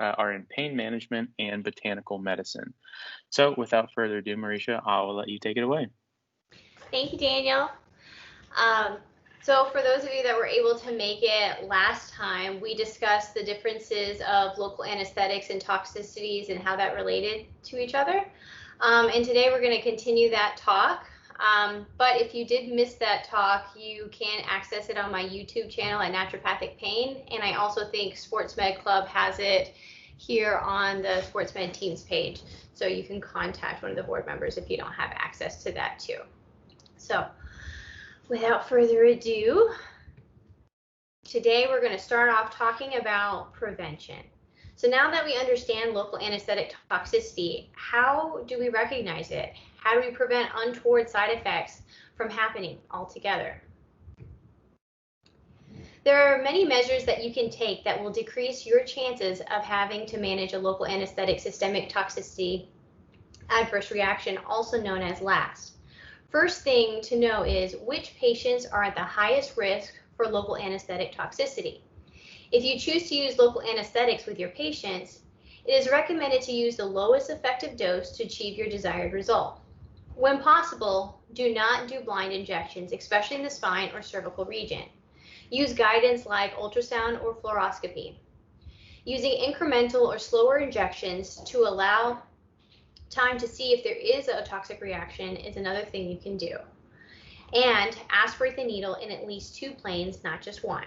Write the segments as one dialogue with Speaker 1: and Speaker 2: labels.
Speaker 1: are in pain management and botanical medicine. So, without further ado, Marisha, I will let you take it away.
Speaker 2: Thank you, Daniel. Um, so for those of you that were able to make it last time, we discussed the differences of local anesthetics and toxicities and how that related to each other. And today we're going to continue that talk. But if you did miss that talk, you can access it on my YouTube channel at Naturopathic Pain. And I also think Sports Med Club has it here on the Sports Med Teams page. So you can contact one of the board members if you don't have access to that too. So without further ado, today we're going to start off talking about prevention. So now that we understand local anesthetic toxicity, how do we recognize it? How do we prevent untoward side effects from happening altogether? There are many measures that you can take that will decrease your chances of having to manage a local anesthetic systemic toxicity adverse reaction, also known as LAST. First thing to know is which patients are at the highest risk for local anesthetic toxicity. If you choose to use local anesthetics with your patients, it is recommended to use the lowest effective dose to achieve your desired result. When possible, do not do blind injections, especially in the spine or cervical region. Use guidance like ultrasound or fluoroscopy. Using incremental or slower injections to allow time to see if there is a toxic reaction is another thing you can do. And aspirate the needle in at least 2 planes, not just 1.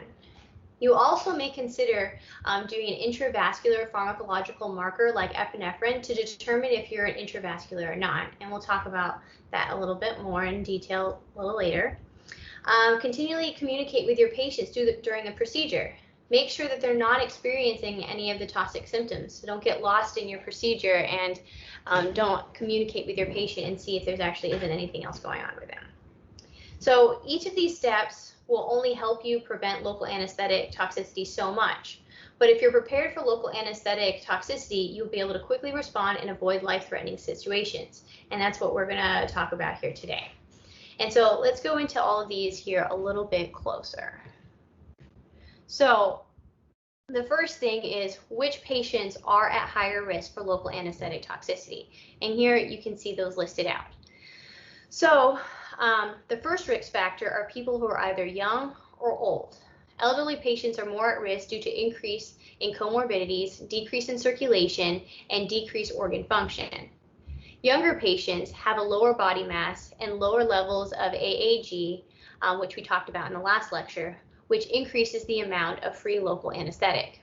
Speaker 2: You also may consider doing an intravascular pharmacological marker like epinephrine to determine if you're an intravascular or not. And we'll talk about that a little bit more in detail a little later. Continually communicate with your patients during the procedure. Make sure that they're not experiencing any of the toxic symptoms. So don't get lost in your procedure and don't communicate with your patient and see if there's actually isn't anything else going on with them. So each of these steps will only help you prevent local anesthetic toxicity so much. But if you're prepared for local anesthetic toxicity, you'll be able to quickly respond and avoid life-threatening situations. And that's what we're going to talk about here today. And so let's go into all of these here a little bit closer. So the first thing is which patients are at higher risk for local anesthetic toxicity. And here you can see those listed out. So the first risk factor are people who are either young or old. Elderly patients are more at risk due to increase in comorbidities, decrease in circulation, and decreased organ function. Younger patients have a lower body mass and lower levels of AAG, which we talked about in the last lecture, which increases the amount of free local anesthetic.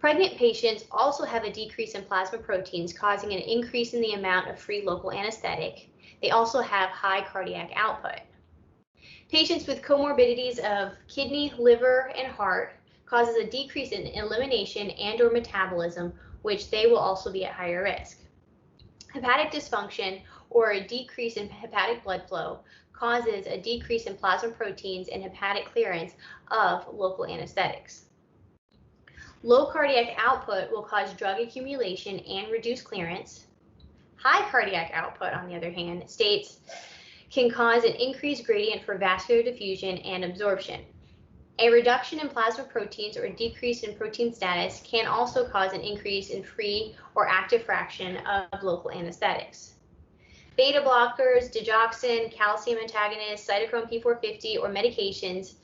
Speaker 2: Pregnant patients also have a decrease in plasma proteins, causing an increase in the amount of free local anesthetic. They also have high cardiac output. Patients with comorbidities of kidney, liver, and heart causes a decrease in elimination and/or metabolism, which they will also be at higher risk. Hepatic dysfunction or a decrease in hepatic blood flow causes a decrease in plasma proteins and hepatic clearance of local anesthetics. Low cardiac output will cause drug accumulation and reduce clearance. High cardiac output, on the other hand, can cause an increased gradient for vascular diffusion and absorption. A reduction in plasma proteins or a decrease in protein status can also cause an increase in free or active fraction of local anesthetics. Beta blockers, digoxin, calcium antagonists, cytochrome P450, or medications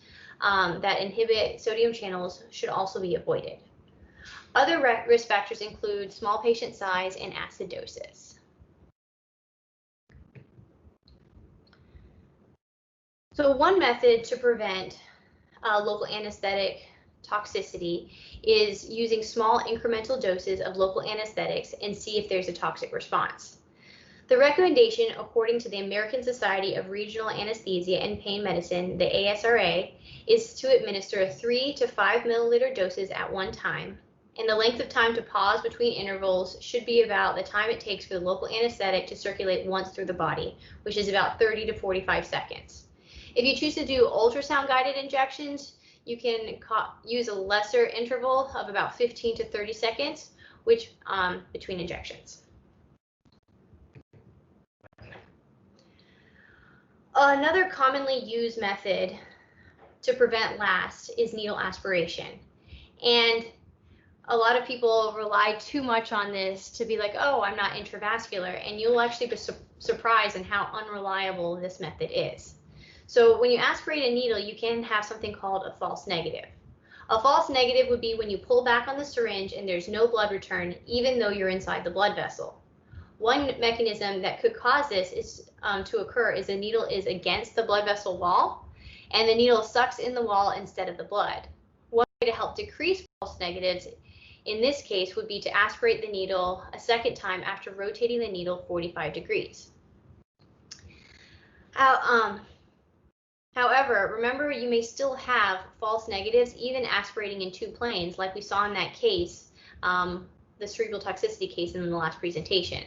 Speaker 2: that inhibit sodium channels should also be avoided. Other risk factors include small patient size and acidosis. So one method to prevent local anesthetic toxicity is using small incremental doses of local anesthetics and see if there's a toxic response. The recommendation, according to the American Society of Regional Anesthesia and Pain Medicine, the ASRA, is to administer 3 to 5 milliliter doses at one time, and the length of time to pause between intervals should be about the time it takes for the local anesthetic to circulate once through the body, which is about 30 to 45 seconds. If you choose to do ultrasound-guided injections, you can use a lesser interval of about 15 to 30 seconds between injections. Another commonly used method to prevent LAST is needle aspiration. And a lot of people rely too much on this to be like, oh, I'm not intravascular, and you'll actually be surprised in how unreliable this method is. So when you aspirate a needle, you can have something called a false negative. A false negative would be when you pull back on the syringe and there's no blood return, even though you're inside the blood vessel. One mechanism that could cause this is to occur is the needle is against the blood vessel wall, and the needle sucks in the wall instead of the blood. One way to help decrease false negatives in this case would be to aspirate the needle a second time after rotating the needle 45 degrees. However, remember you may still have false negatives even aspirating in two planes, like we saw in that case, the cerebral toxicity case in the last presentation.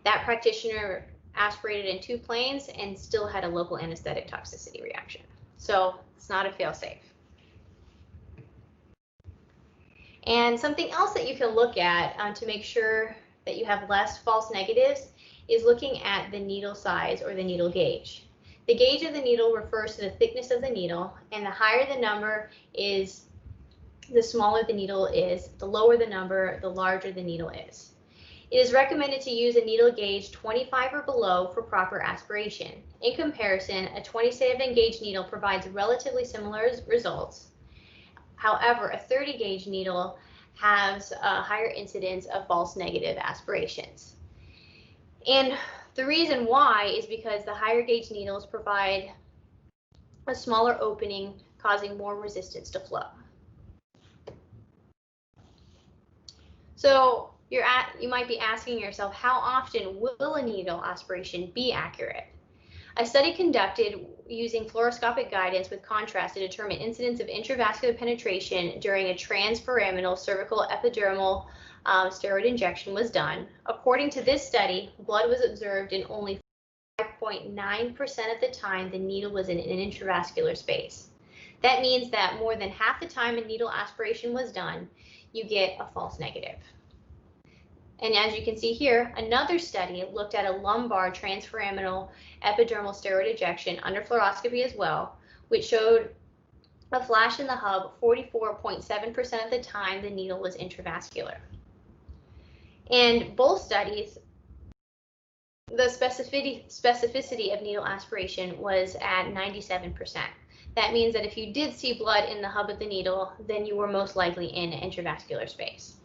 Speaker 2: That practitioner aspirated in two planes and still had a local anesthetic toxicity reaction. So it's not a fail-safe. And something else that you can look at to make sure that you have less false negatives is looking at the needle size or the needle gauge. The gauge of the needle refers to the thickness of the needle, and the higher the number is, the smaller the needle is, the lower the number, the larger the needle is. It is recommended to use a needle gauge 25 or below for proper aspiration. In comparison, a 27 gauge needle provides relatively similar results. However, a 30 gauge needle has a higher incidence of false negative aspirations. And the reason why is because the higher gauge needles provide a smaller opening, causing more resistance to flow. So you might be asking yourself, how often will a needle aspiration be accurate? A study conducted using fluoroscopic guidance with contrast to determine incidence of intravascular penetration during a transforaminal cervical epidermal steroid injection was done. According to this study, blood was observed in only 5.9% of the time the needle was in an intravascular space. That means that more than half the time a needle aspiration was done, you get a false negative. And as you can see here, another study looked at a lumbar transforaminal epidermal steroid injection under fluoroscopy as well, which showed a flash in the hub 44.7% of the time the needle was intravascular. And both studies, the specificity of needle aspiration was at 97%. That means that if you did see blood in the hub of the needle, then you were most likely in intravascular space.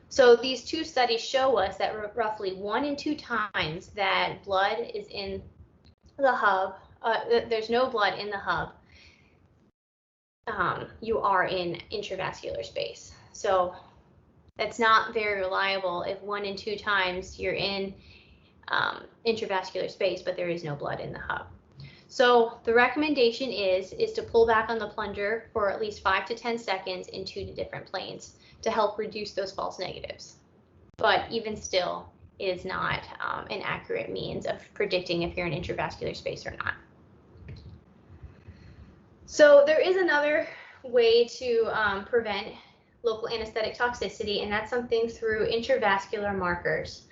Speaker 2: So these two studies show us that roughly 1 in 2 times that blood is in the hub, there's no blood in the hub, you are in intravascular space. So that's not very reliable if 1 in 2 times you're in intravascular space, but there is no blood in the hub. So the recommendation is to pull back on the plunger for at least 5 to 10 seconds in 2 different planes to help reduce those false negatives. But even still, it is not an accurate means of predicting if you're in intravascular space or not. So there is another way to prevent local anesthetic toxicity, and that's something through intravascular markers.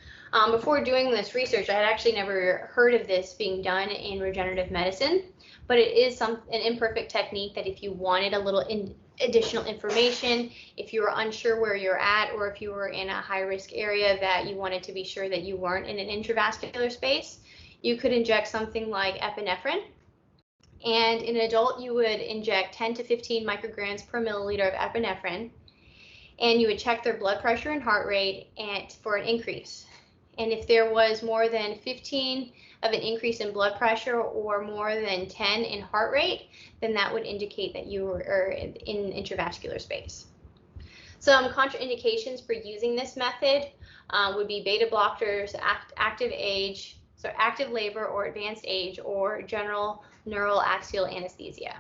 Speaker 2: Before doing this research, I had actually never heard of this being done in regenerative medicine, but it is an imperfect technique that if you wanted a little additional information, if you were unsure where you're at, or if you were in a high-risk area that you wanted to be sure that you weren't in an intravascular space, you could inject something like epinephrine. And in an adult, you would inject 10 to 15 micrograms per milliliter of epinephrine, and you would check their blood pressure and heart rate for an increase. And if there was more than 15 of an increase in blood pressure or more than 10 in heart rate, then that would indicate that you were in intravascular space. Some contraindications for using this method would be beta blockers, active labor or advanced age, or general neural axial anesthesia.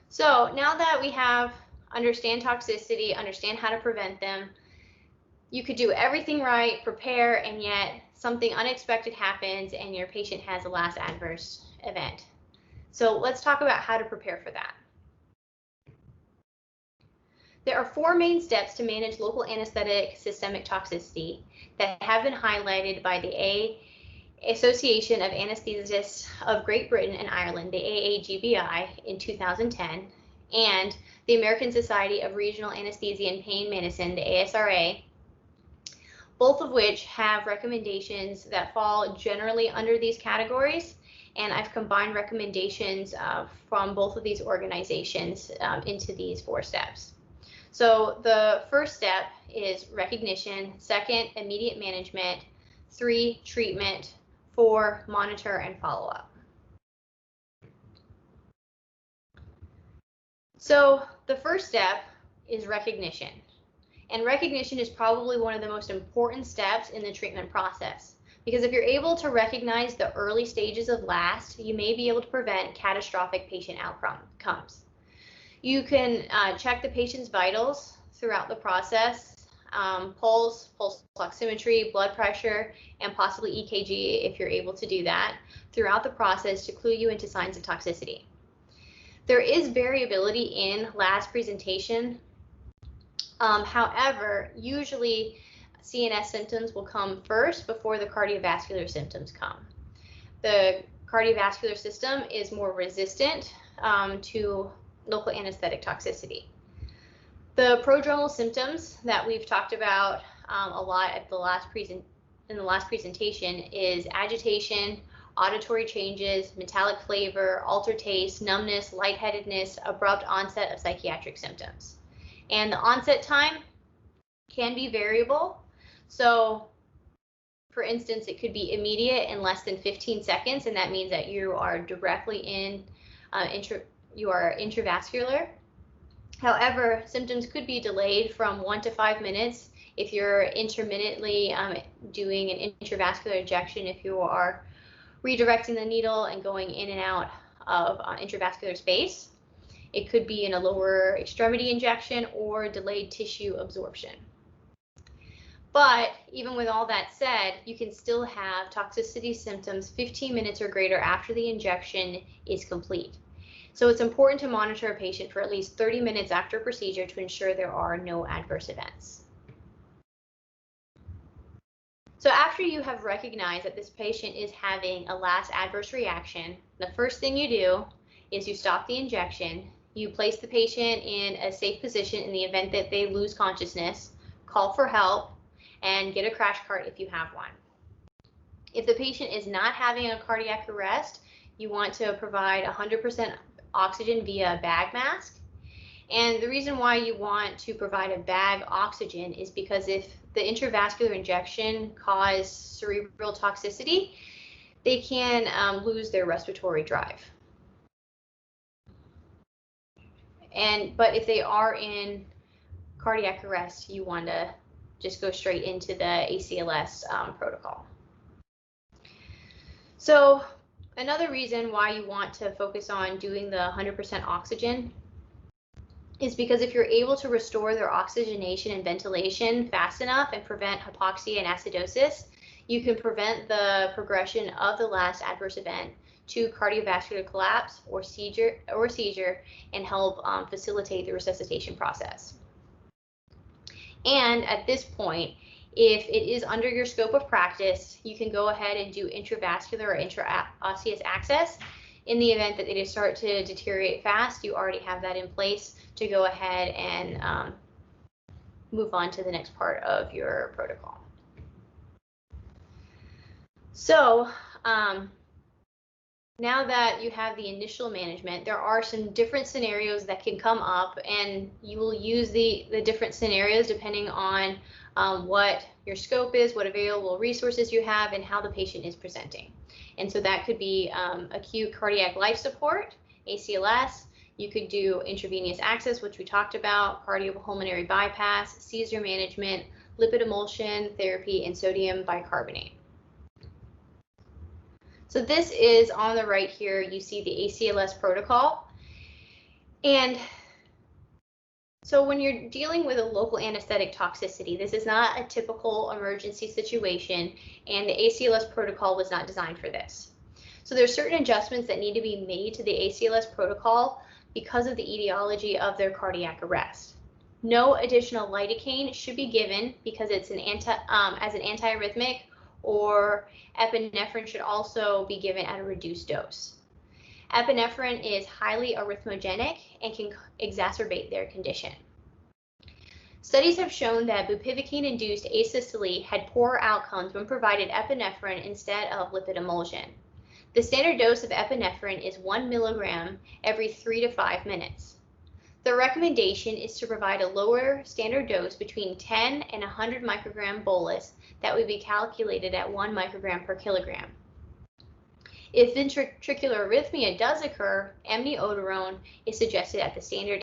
Speaker 2: So now that we understand toxicity, understand how to prevent them, you could do everything right, prepare, and yet something unexpected happens and your patient has a last adverse event. So let's talk about how to prepare for that. There are 4 main steps to manage local anesthetic systemic toxicity that have been highlighted by the Association of Anesthesiologists of Great Britain and Ireland, the AAGBI, in 2010, and the American Society of Regional Anesthesia and Pain Medicine, the ASRA, both of which have recommendations that fall generally under these categories. And I've combined recommendations from both of these organizations into these 4 steps. So the first step is recognition, 2nd, immediate management, 3, treatment, 4, monitor and follow up. So the first step is recognition. And recognition is probably one of the most important steps in the treatment process, because if you're able to recognize the early stages of LAST, you may be able to prevent catastrophic patient outcomes. You can check the patient's vitals throughout the process, pulse oximetry, blood pressure, and possibly EKG if you're able to do that throughout the process to clue you into signs of toxicity. There is variability in LAST presentation. However, usually CNS symptoms will come first before the cardiovascular symptoms come. The cardiovascular system is more resistant to local anesthetic toxicity. The prodromal symptoms that we've talked about a lot in the last presentation is agitation, auditory changes, metallic flavor, altered taste, numbness, lightheadedness, abrupt onset of psychiatric symptoms. And the onset time can be variable. So, for instance, it could be immediate in less than 15 seconds, and that means that you are directly in, you are intravascular. However, symptoms could be delayed from 1 to 5 minutes if you're intermittently doing an intravascular injection, if you are redirecting the needle and going in and out of intravascular space. It could be in a lower extremity injection or delayed tissue absorption. But even with all that said, you can still have toxicity symptoms 15 minutes or greater after the injection is complete. So it's important to monitor a patient for at least 30 minutes after procedure to ensure there are no adverse events. So after you have recognized that this patient is having a LAST adverse reaction, the first thing you do is you stop the injection, you place the patient in a safe position in the event that they lose consciousness, call for help, and get a crash cart if you have one. If the patient is not having a cardiac arrest, you want to provide 100% oxygen via a bag mask. And the reason why you want to provide a bag oxygen is because if the intravascular injection causes cerebral toxicity, they can lose their respiratory drive. But if they are in cardiac arrest, you want to just go straight into the ACLS protocol. So another reason why you want to focus on doing the 100% oxygen is because if you're able to restore their oxygenation and ventilation fast enough and prevent hypoxia and acidosis, you can prevent the progression of the last adverse event to cardiovascular collapse or seizure and help facilitate the resuscitation process. And at this point, if it is under your scope of practice, you can go ahead and do intravascular or intraosseous access. In the event that they just start to deteriorate fast, you already have that in place to go ahead and move on to the next part of your protocol. So now that you have the initial management, there are some different scenarios that can come up, and you will use the different scenarios depending on what your scope is, what available resources you have, and how the patient is presenting. And so that could be acute cardiac life support, ACLS. You could do intravenous access, which we talked about, cardiopulmonary bypass, seizure management, lipid emulsion therapy, and sodium bicarbonate. So this is on the right here, you see the ACLS protocol. And so when you're dealing with a local anesthetic toxicity, this is not a typical emergency situation, and the ACLS protocol was not designed for this. So there's certain adjustments that need to be made to the ACLS protocol because of the etiology of their cardiac arrest. No additional lidocaine should be given because it's as an antiarrhythmic, or epinephrine should also be given at a reduced dose. Epinephrine is highly arrhythmogenic and can exacerbate their condition. Studies have shown that bupivacaine-induced asystole had poorer outcomes when provided epinephrine instead of lipid emulsion. The standard dose of epinephrine is 1 milligram every 3 to 5 minutes. The recommendation is to provide a lower standard dose between 10 and 100 microgram bolus that would be calculated at 1 microgram per kilogram. If ventricular arrhythmia does occur, amiodarone is suggested at the standard